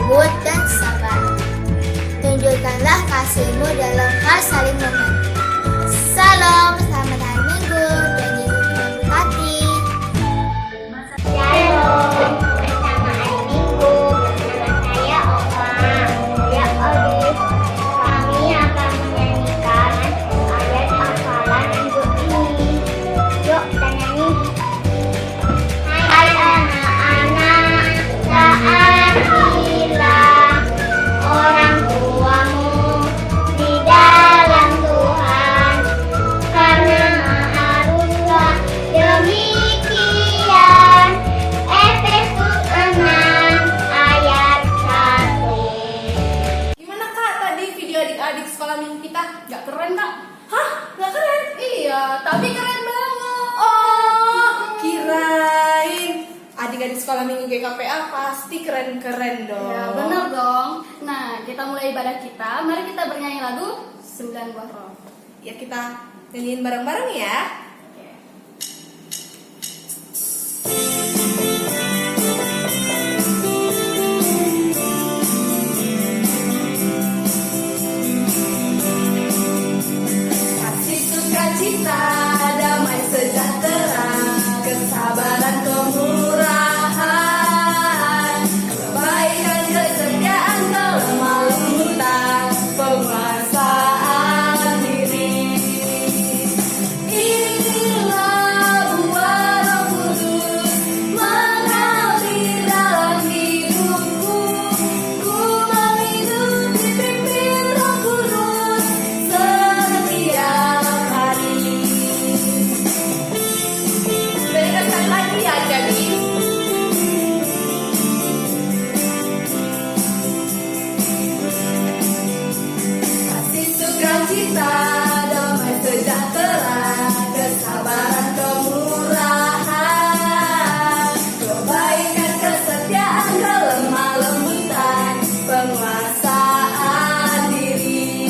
lembut, dan sabar. Tunjukkanlah kasih-Mu dalam hal saling membantu. Salam, selamat hari Minggu, dan Yesus memberkati. Shalom, selamat hari Minggu. Bersama saya Opa, saya Odis. Kami akan menyanyikan ayat hafalan minggu ini. Yuk kita nyanyi. Hai anak-anak, taatilah orang tuamu di dalam Tuhan, karena haruslah demikian. Efesus 6 ayat 1. Gimana Kak tadi video adik-adik sekolah minggu kita? Gak keren Kak? Hah? Gak keren? Iya, tapi keren banget. Oh, kirain adik-adik sekolah minggu GKPA pasti keren-keren dong. Ya benar dong. Nah, kita mulai ibadah kita. Mari kita bernyanyi lagu 9 buah roh. Ya kita nyanyiin bareng-bareng ya. Kasih sukacita, damai sejahtera, kesabaran kemurahan, kebaikan kesetiaan kelemah lembutan, penguasaan diri. Inilah buah Roh Kudus mengalir dalam hidupku. Ku menghidup dipimpin Roh Kudus setiap hari. Dengarkan lagi ya jadi. Kasih sukacita, damai sejahtera, kesabaran kemurahan, kebaikan kesetiaan kelemah lembutan, penguasaan diri.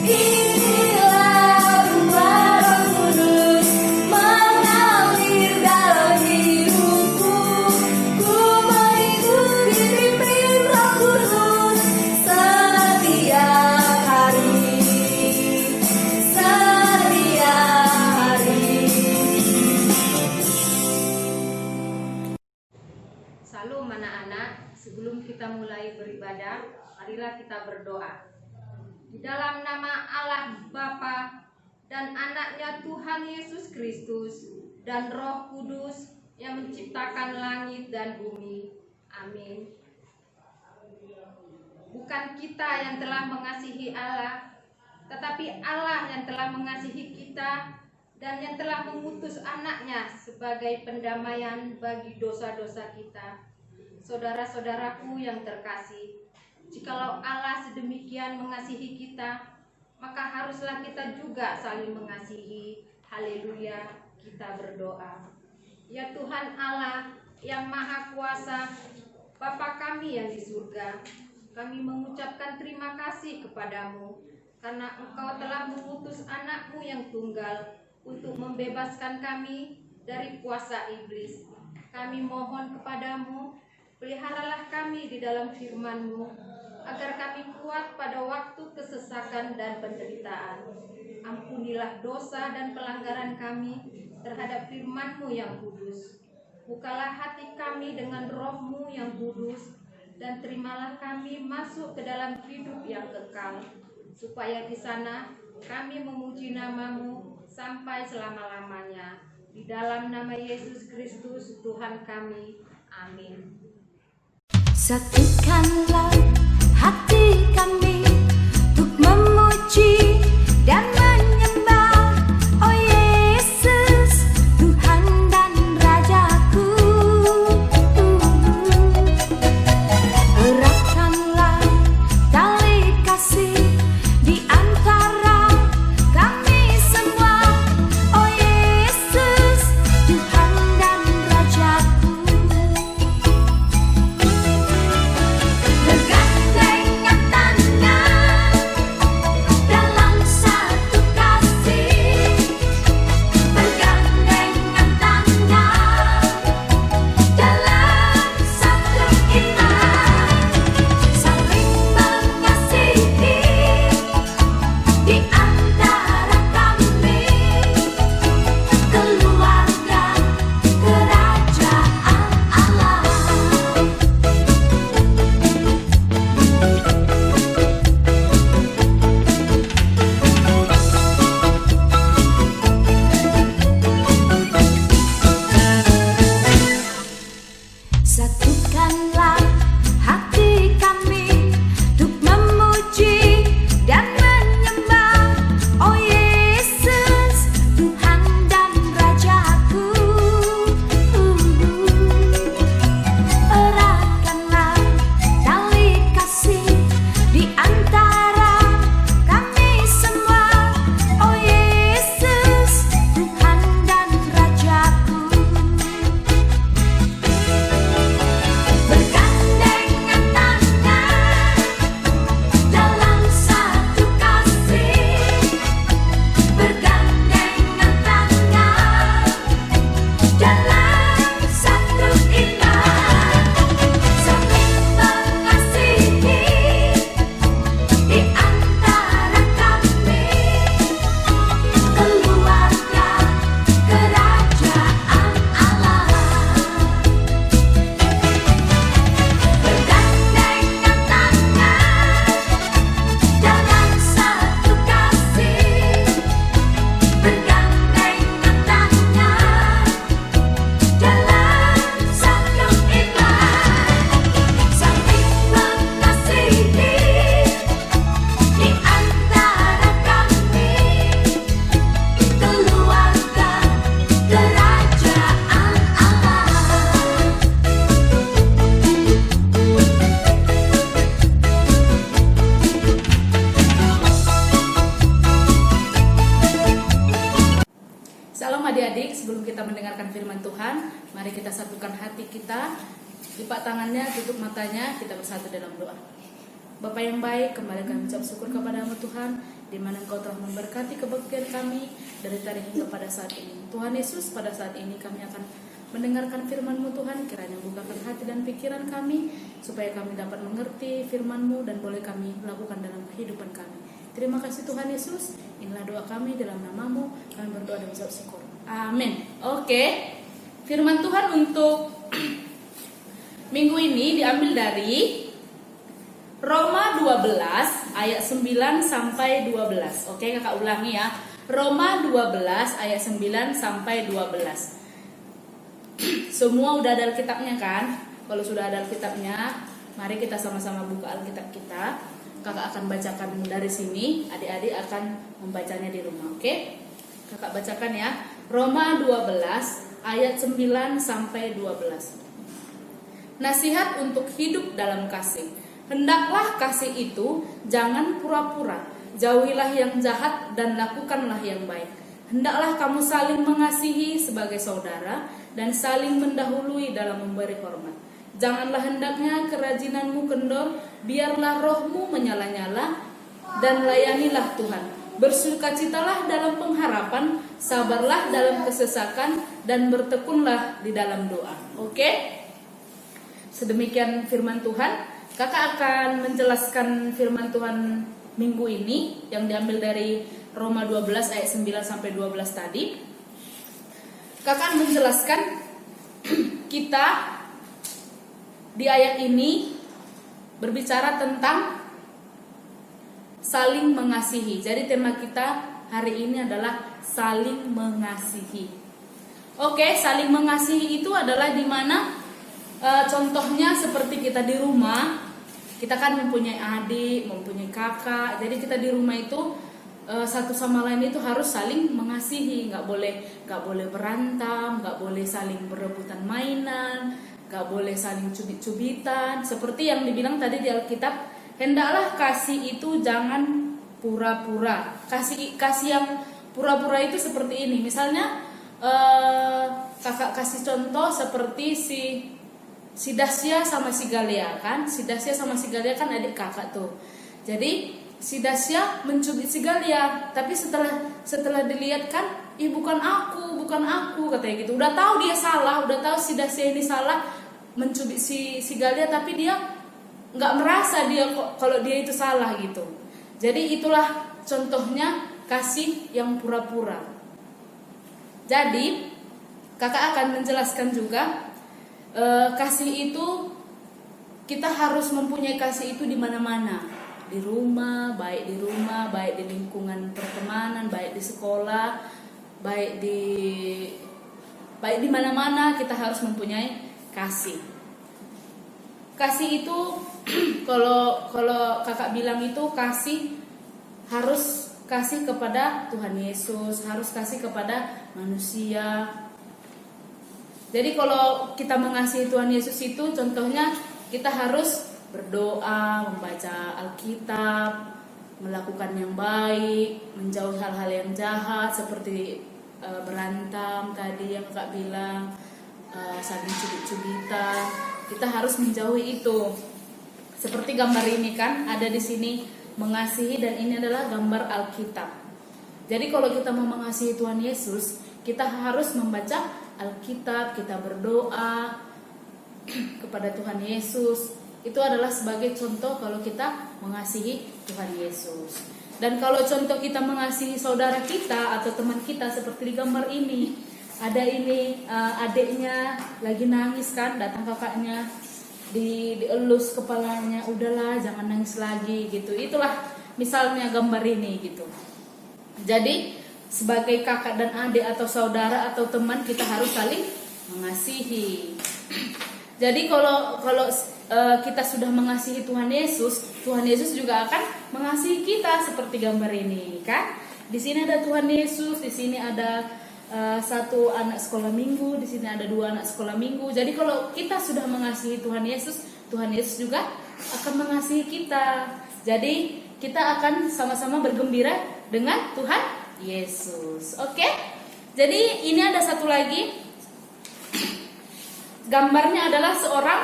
Inilah buah Roh Kudus mengalir dalam hidupku. Ku menghidup dipimpin Roh Kudus setiap hari. Setiap hari. Salam anak-anak, sebelum kita mulai beribadah, marilah kita berdoa. Di dalam nama Allah Bapa dan anaknya Tuhan Yesus Kristus dan Roh Kudus yang menciptakan langit dan bumi. Amin. Bukan kita yang telah mengasihi Allah, tetapi Allah yang telah mengasihi kita dan yang telah mengutus anaknya sebagai pendamaian bagi dosa-dosa kita. Saudara-saudaraku yang terkasih, jikalau Allah sedemikian mengasihi kita, maka haruslah kita juga saling mengasihi. Haleluya, kita berdoa. Ya Tuhan Allah yang Maha Kuasa, Bapa kami yang di surga, kami mengucapkan terima kasih kepadamu karena Engkau telah mengutus anakmu yang tunggal untuk membebaskan kami dari kuasa iblis. Kami mohon kepadamu, peliharalah kami di dalam firman-Mu, agar kami kuat pada waktu kesesakan dan penderitaan. Ampunilah dosa dan pelanggaran kami terhadap firman-Mu yang kudus. Bukalah hati kami dengan Roh-Mu yang kudus, dan terimalah kami masuk ke dalam hidup yang kekal, supaya di sana kami memuji nama-Mu sampai selama-lamanya. Di dalam nama Yesus Kristus Tuhan kami. Amin. Satukanlah hati kami untuk memuji dan menyembah, oh Yesus, Tuhan dan Rajaku. Eratkanlah tali kasih di antara kami semua, oh Yesus, Tuhan dan Rajaku. firman Tuhan. Mari kita satukan hati kita, lipat tangannya, tutup matanya, kita bersatu dalam doa. Bapa yang baik, kembali kami ucap syukur kepada-Mu Tuhan, di mana Engkau telah memberkati kebaktian kami dari tadi hingga pada saat ini. Tuhan Yesus, pada saat ini kami akan mendengarkan firman-Mu Tuhan, kiranya bukakan hati dan pikiran kami, supaya kami dapat mengerti firman-Mu dan boleh kami lakukan dalam kehidupan kami. Terima kasih Tuhan Yesus, inilah doa kami dalam nama-Mu, kami berdoa dan ucap syukur. Amin. Oke, firman Tuhan untuk minggu ini diambil dari Roma 12 ayat 9 sampai 12. Oke, kakak ulangi ya. Roma 12 ayat 9 sampai 12. Semua udah ada Alkitabnya kan? Kalau sudah ada Alkitabnya, mari kita sama-sama buka Alkitab kita. Kakak akan bacakan dari sini, adik-adik akan membacanya di rumah, oke? Kakak bacakan ya. Roma 12 ayat 9 sampai 12. Nasihat untuk hidup dalam kasih. Hendaklah kasih itu jangan pura-pura. Jauhilah yang jahat dan lakukanlah yang baik. Hendaklah kamu saling mengasihi sebagai saudara dan saling mendahului dalam memberi hormat. Janganlah hendaknya kerajinanmu kendor, biarlah rohmu menyala-nyala dan layanilah Tuhan. Bersukacitalah dalam pengharapan, sabarlah dalam kesesakan dan bertekunlah di dalam doa. Oke? Sedemikian firman Tuhan. Kakak akan menjelaskan firman Tuhan minggu ini yang diambil dari Roma 12 ayat 9 sampai 12 tadi. Kakak akan menjelaskan kita di ayat ini berbicara tentang saling mengasihi. Jadi tema kita hari ini adalah saling mengasihi. Oke, saling mengasihi itu adalah di mana contohnya seperti kita di rumah, kita kan mempunyai adik, mempunyai kakak. Jadi kita di rumah itu satu sama lain itu harus saling mengasihi, nggak boleh berantem, nggak boleh saling berebutan mainan, nggak boleh saling cubit-cubitan. Seperti yang dibilang tadi di Alkitab, hendaklah kasih itu jangan pura-pura. Kasih yang pura-pura itu seperti ini. Misalnya kakak kasih contoh seperti si Dasya sama si Galia kan. Si Dasya sama si Galia kan adik kakak tuh. Jadi si Dasya mencubit si Galia, tapi setelah dilihat kan, bukan aku katanya gitu. Udah tahu dia salah, udah tahu si Dasya ini salah mencubit si Galia, tapi dia nggak merasa dia kalau dia itu salah gitu. Jadi itulah contohnya kasih yang pura-pura. Jadi kakak akan menjelaskan juga kasih itu kita harus mempunyai kasih itu di mana-mana, di rumah, baik di lingkungan pertemanan, baik di sekolah, baik di mana-mana kita harus mempunyai kasih. Kasih itu kalau kakak bilang itu kasih harus kasih kepada Tuhan Yesus, harus kasih kepada manusia. Jadi kalau kita mengasihi Tuhan Yesus itu contohnya kita harus berdoa, membaca Alkitab, melakukan yang baik, menjauhi hal-hal yang jahat seperti berantem tadi yang Kak bilang, saling cubit-cubitan. Kita harus menjauhi itu. Seperti gambar ini kan ada di sini mengasihi, dan ini adalah gambar Alkitab. Jadi kalau kita mau mengasihi Tuhan Yesus, kita harus membaca Alkitab, kita berdoa kepada Tuhan Yesus. Itu adalah sebagai contoh kalau kita mengasihi Tuhan Yesus. Dan kalau contoh kita mengasihi saudara kita atau teman kita seperti di gambar ini, ada ini adiknya lagi nangis kan, datang kakaknya dielus kepalanya, udahlah jangan nangis lagi gitu. Itulah misalnya gambar ini gitu. Jadi sebagai kakak dan adik atau saudara atau teman, kita harus saling mengasihi. Jadi kalau kita sudah mengasihi Tuhan Yesus juga akan mengasihi kita seperti gambar ini kan. Di sini ada Tuhan Yesus, di sini ada satu anak sekolah minggu, di sini ada 2 anak sekolah minggu. Jadi kalau kita sudah mengasihi Tuhan Yesus juga akan mengasihi kita. Jadi kita akan sama-sama bergembira dengan Tuhan Yesus. Oke? Jadi ini ada satu lagi gambarnya adalah seorang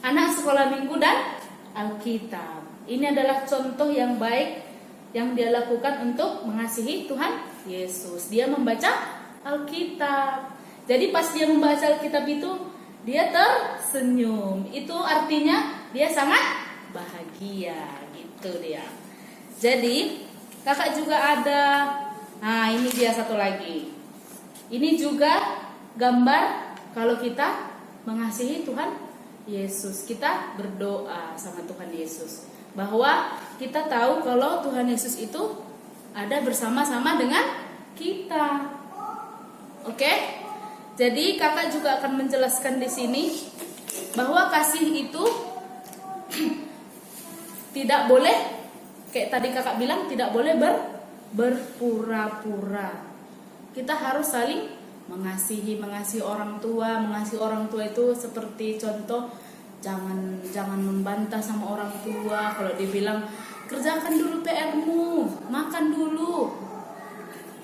anak sekolah minggu dan Alkitab. Ini adalah contoh yang baik yang dia lakukan untuk mengasihi Tuhan Yesus. Dia membaca Alkitab. Jadi pas dia membaca Alkitab itu dia tersenyum. Itu artinya dia sangat bahagia gitu dia. Jadi kakak juga ada. Nah, ini dia satu lagi. Ini juga gambar kalau kita mengasihi Tuhan Yesus. Kita berdoa sama Tuhan Yesus bahwa kita tahu kalau Tuhan Yesus itu ada bersama-sama dengan kita. Oke? Jadi kakak juga akan menjelaskan di sini bahwa kasih itu tidak boleh, kayak tadi kakak bilang, tidak boleh berpura-pura. Kita harus saling mengasihi orang tua. Mengasihi orang tua itu seperti contoh, jangan membantah sama orang tua. Kalau dibilang kerjakan dulu PR-mu, makan dulu,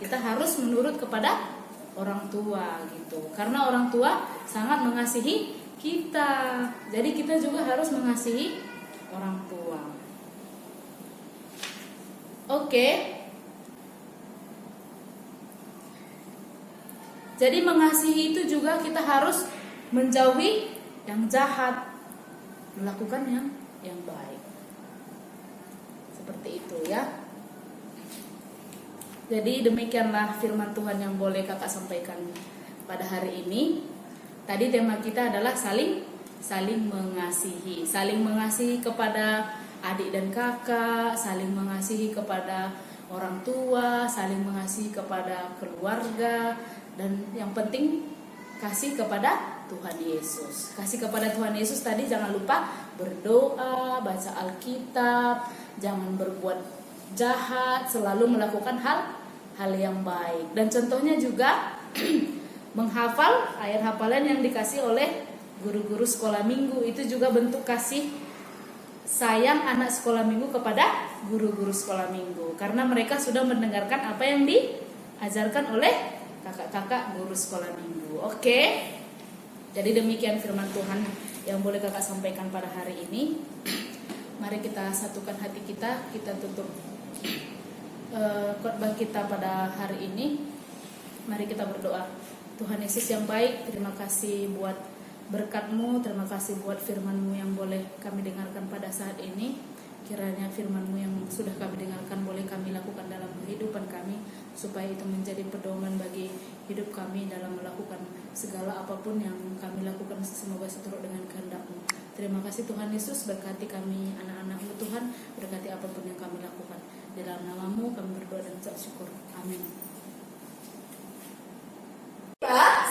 kita harus menurut kepada orang tua gitu. Karena orang tua sangat mengasihi kita. Jadi kita juga harus mengasihi orang tua. Oke. Jadi mengasihi itu juga kita harus menjauhi yang jahat, melakukan yang baik. Seperti itu ya. Jadi demikianlah firman Tuhan yang boleh kakak sampaikan pada hari ini. Tadi tema kita adalah saling mengasihi. Saling mengasihi kepada adik dan kakak, saling mengasihi kepada orang tua, saling mengasihi kepada keluarga. Dan yang penting kasih kepada Tuhan Yesus. Kasih kepada Tuhan Yesus tadi jangan lupa berdoa, baca Alkitab, jangan berbuat jahat, selalu melakukan hal yang baik. Dan contohnya juga menghafal ayat hafalan yang dikasih oleh guru-guru sekolah minggu. Itu juga bentuk kasih sayang anak sekolah minggu kepada guru-guru sekolah minggu. Karena mereka sudah mendengarkan apa yang diajarkan oleh kakak-kakak guru sekolah minggu. Oke. Jadi demikian firman Tuhan yang boleh kakak sampaikan pada hari ini. Mari kita satukan hati kita. Kita tutup khotbah kita pada hari ini. Mari kita berdoa. Tuhan Yesus yang baik, terima kasih buat berkat-Mu, terima kasih buat firman-Mu yang boleh kami dengarkan pada saat ini. Kiranya firman-Mu yang sudah kami dengarkan boleh kami lakukan dalam kehidupan kami, supaya itu menjadi pedoman bagi hidup kami dalam melakukan segala apapun yang kami lakukan, semoga seturut dengan kehendak-Mu. Terima kasih Tuhan Yesus, berkati kami anak-anak-Mu Tuhan, berkati apapun yang kami lakukan. Di dalam nama-Mu kami berdoa dan ucap syukur. Amin.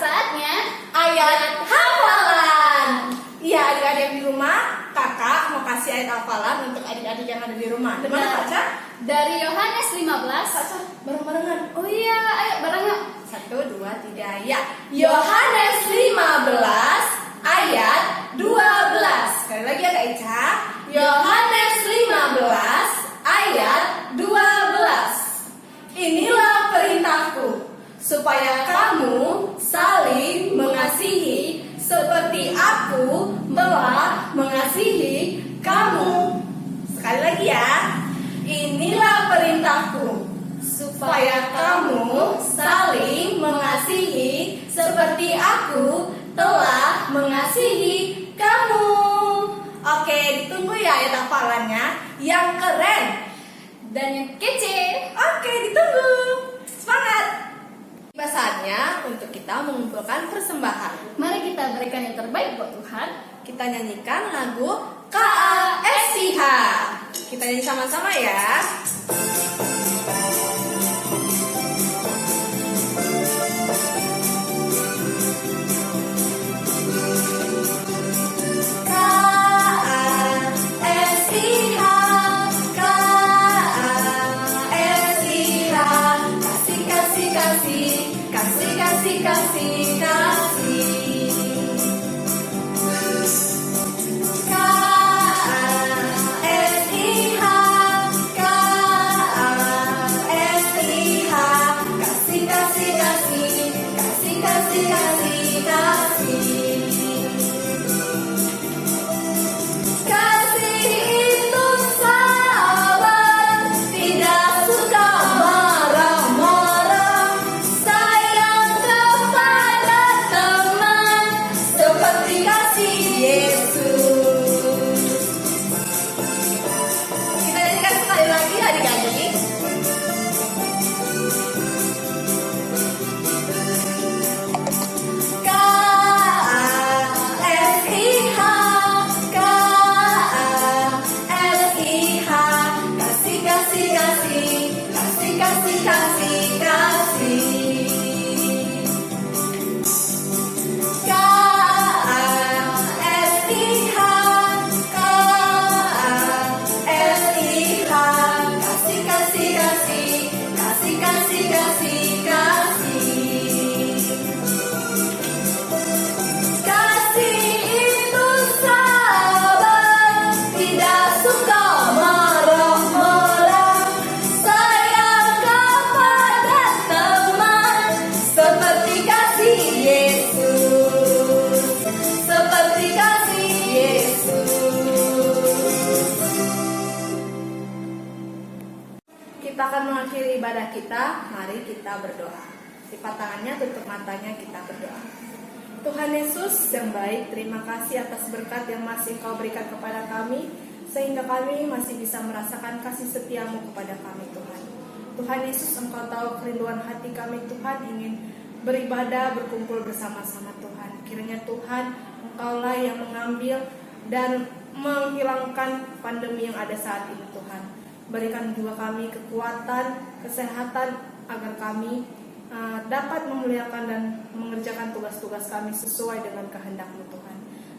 Saatnya ayat hafalan. Iya, adik-adik di rumah, kakak mau kasih ayat hafalan untuk adik-adik yang ada di rumah. Dimana baca? Dari Yohanes 15. Bareng-barengan. Oh iya, ayo bareng yuk. 1, 2, 3, ya. Yohanes 15 ayat 12. Sekali lagi ya Kak Ica. Yohanes 15 ayat 12. Inilah perintahku, supaya kamu saling mengasihi seperti aku telah mengasihi kamu. Sekali lagi ya. Inilah perintahku, supaya kamu saling mengasihi seperti aku telah mengasihi kamu. Oke, ditunggu ya ayat hafalannya yang keren Dan yang kece. Oke, ditunggu. Semangat. Tiba saatnya untuk kita mengumpulkan persembahan. Mari kita berikan yang terbaik buat Tuhan. Kita nyanyikan lagu KASIH. Kita nyanyi sama-sama ya. kita akan mengakhiri ibadah kita. Mari kita berdoa. Lipat tangannya, tutup matanya, kita berdoa. Tuhan Yesus yang baik, terima kasih atas berkat yang masih Kau berikan kepada kami, sehingga kami masih bisa merasakan kasih setiamu kepada kami Tuhan. Tuhan Yesus, Engkau tahu kerinduan hati kami Tuhan, ingin beribadah, berkumpul bersama-sama Tuhan. Kiranya Tuhan, Engkaulah yang mengambil dan menghilangkan pandemi yang ada saat ini Tuhan. Berikan juga kami kekuatan, kesehatan, agar kami dapat memuliakan dan mengerjakan tugas-tugas kami sesuai dengan kehendak-Mu Tuhan.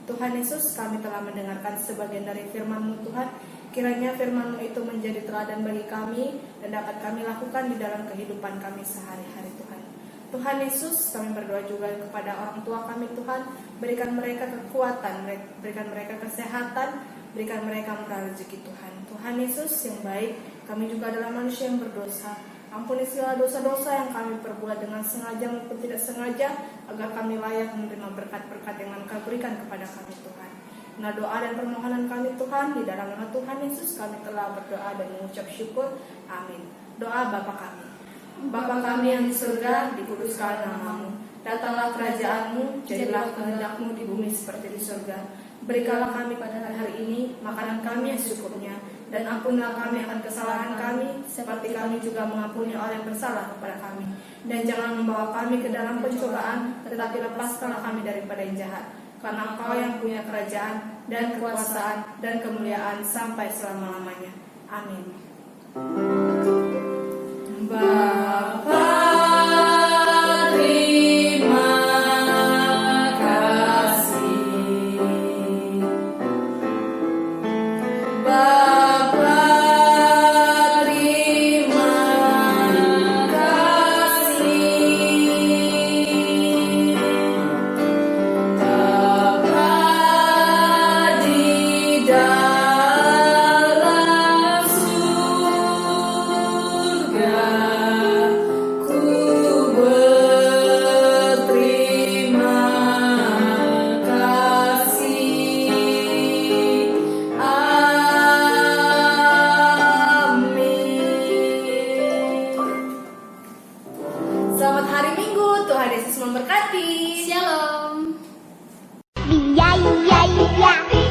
Tuhan Yesus, kami telah mendengarkan sebagian dari firman-Mu Tuhan. Kiranya firman-Mu itu menjadi teladan bagi kami dan dapat kami lakukan di dalam kehidupan kami sehari-hari Tuhan. Tuhan Yesus, kami berdoa juga kepada orang tua kami Tuhan. Berikan mereka kekuatan, berikan mereka kesehatan, berikan mereka murah rezeki Tuhan. Tuhan Yesus yang baik, kami juga adalah manusia yang berdosa. Ampuni segala dosa-dosa yang kami perbuat dengan sengaja maupun tidak sengaja, agar kami layak menerima berkat-berkat yang Engkau berikan kepada kami Tuhan. Nah, doa dan permohonan kami Tuhan, di dalam nama Tuhan Yesus kami telah berdoa dan mengucap syukur. Amin. Doa Bapa kami. Bapa kami yang di surga, dikuduskan nama-Mu. Datanglah kerajaan-Mu, jadilah kehendak-Mu di bumi seperti di surga. Berikanlah kami pada hari ini makanan kami yang secukupnya, dan ampunilah kami akan kesalahan kami, seperti kami juga mengampuni orang yang bersalah kepada kami. Dan jangan membawa kami ke dalam pencobaan, tetapi lepaskanlah kami daripada yang jahat. Karena Engkau yang punya kerajaan, dan kekuasaan, dan kemuliaan sampai selama-lamanya. Amin. Bapa, terima kasih. Bapa, terima kasih. Bapa di dalam surga, ku berterima kasih. Amin. Selamat hari Minggu, Tuhan Yesus memberkati. Shalom. Iya, iya, iya.